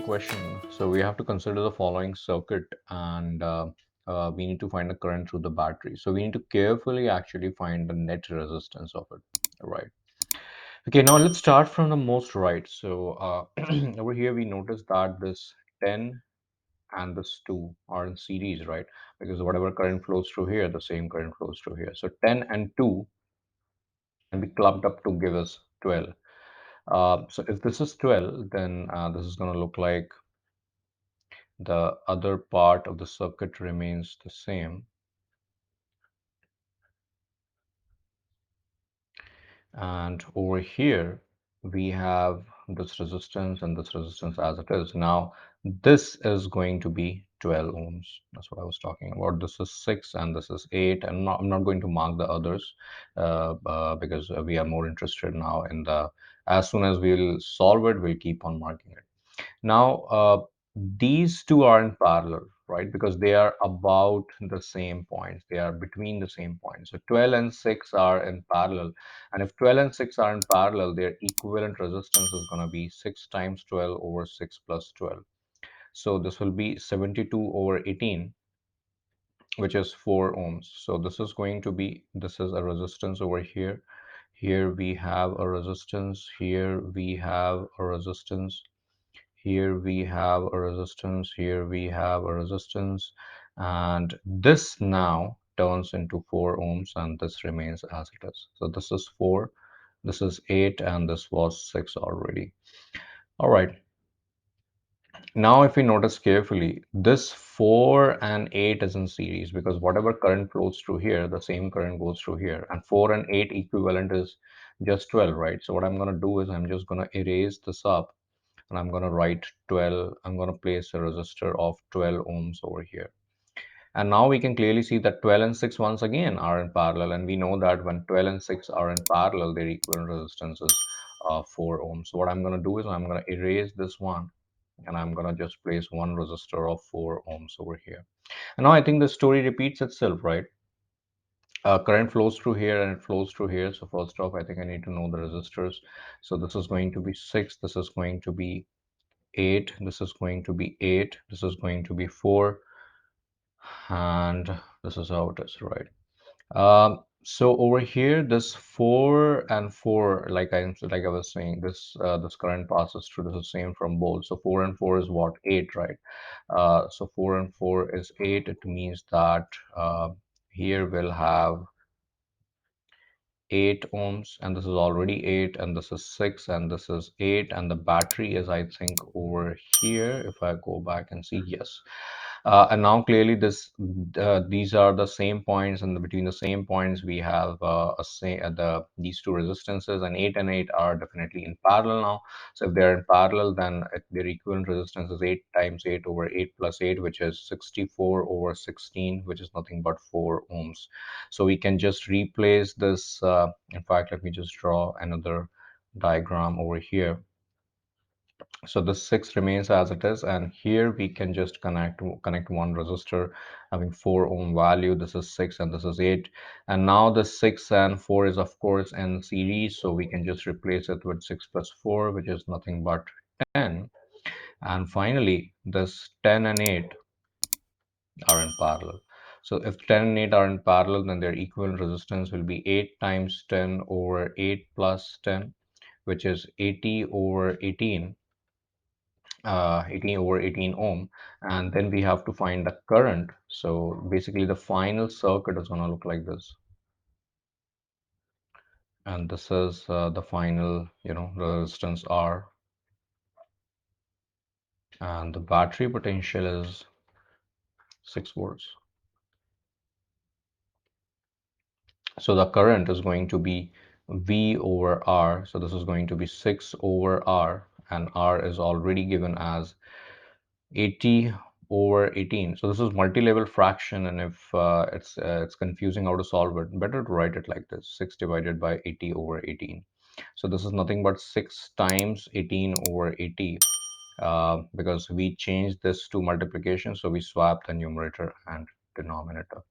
question. So we have to consider the following circuit, and we need to find the current through the battery. So we need to carefully actually find the net resistance of it, right? Okay, now let's start from the most right. So over here we notice that this 10 and this 2 are in series, right? Because whatever current flows through here, the same current flows through here. So 10 and 2 can be clubbed up to give us 12. So if this is 12, then this is going to look like the other part of the circuit remains the same. And over here, we have this resistance and this resistance as it is. Now, this is going to be 12 ohms. That's what I was talking about. This is 6 and this is 8. And I'm not going to mark the others because we are more interested now in the, as soon as we'll solve it, we'll keep on marking it. Now, these two are in parallel, right? Because they are about the same points. They are between the same points. So 12 and 6 are in parallel. And if 12 and 6 are in parallel, their equivalent resistance is going to be 6 times 12 over 6 plus 12. So this will be 72 over 18, which is 4 ohms. So this is going to be, this is a resistance over here. Here we have a resistance. Here we have a resistance. Here we have a resistance, here we have a resistance, and this now turns into 4 ohms and this remains as it is. So this is 4, this is 8, and this was 6 already. All right. Now, if we notice carefully, this 4 and 8 is in series because whatever current flows through here, the same current goes through here. And 4 and 8 equivalent is just 12, right? So what I'm going to do is I'm just going to erase this up and I'm going to write 12. I'm going to place a resistor of 12 ohms over here. And now we can clearly see that 12 and 6 once again are in parallel. And we know that when 12 and 6 are in parallel, their equivalent resistance is 4 ohms. So what I'm going to do is I'm going to erase this one and I'm going to just place one resistor of 4 ohms over here. And now I think the story repeats itself, right? Current flows through here and it flows through here. So first off, I think I need to know the resistors. So this is going to be 6, this is going to be 8, this is going to be 8, this is going to be 4, and this is how it is, right? So over here, this 4 and 4, like I was saying, this current passes through. This is same from both. So 4 and 4 is what? 8, right? So 4 and 4 is 8. It means that here we'll have 8 ohms, and this is already 8, and this is 6, and this is 8, and the battery is, I think, over here. If I go back and see, yes. And now clearly these are the same points, and between the same points we have these two resistances, and 8 and 8 are definitely in parallel now. So if they're in parallel, then their equivalent resistance is 8 times 8 over 8 plus 8, which is 64 over 16, which is nothing but 4 ohms. So we can just replace this. In fact, let me just draw another diagram over here. So this 6 remains as it is, and here we can just connect one resistor having 4 ohm value. This is 6 and this is 8, and now the 6 and 4 is of course in series, so we can just replace it with 6 plus 4, which is nothing but 10. And finally, this 10 and 8 are in parallel. So if 10 and 8 are in parallel, then their equivalent resistance will be 8 times 10 over 8 plus 10, which is 80 over 18, 18 over 18 ohm. And then we have to find the current. So basically the final circuit is going to look like this. And this is the final, resistance R. And the battery potential is 6 volts. So the current is going to be V over R. So this is going to be 6 over R, and R is already given as 80 over 18. So this is multi-level fraction, and if it's confusing how to solve it, better to write it like this: 6 divided by 80 over 18. So this is nothing but 6 times 18 over 80, because we changed this to multiplication, so we swapped the numerator and denominator.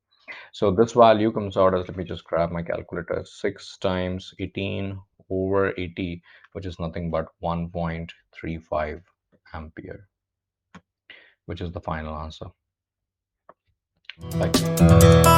So this value comes out as, let me just grab my calculator, 6 times 18 over 80, which is nothing but 1.35 ampere. which is the final answer. Thank you.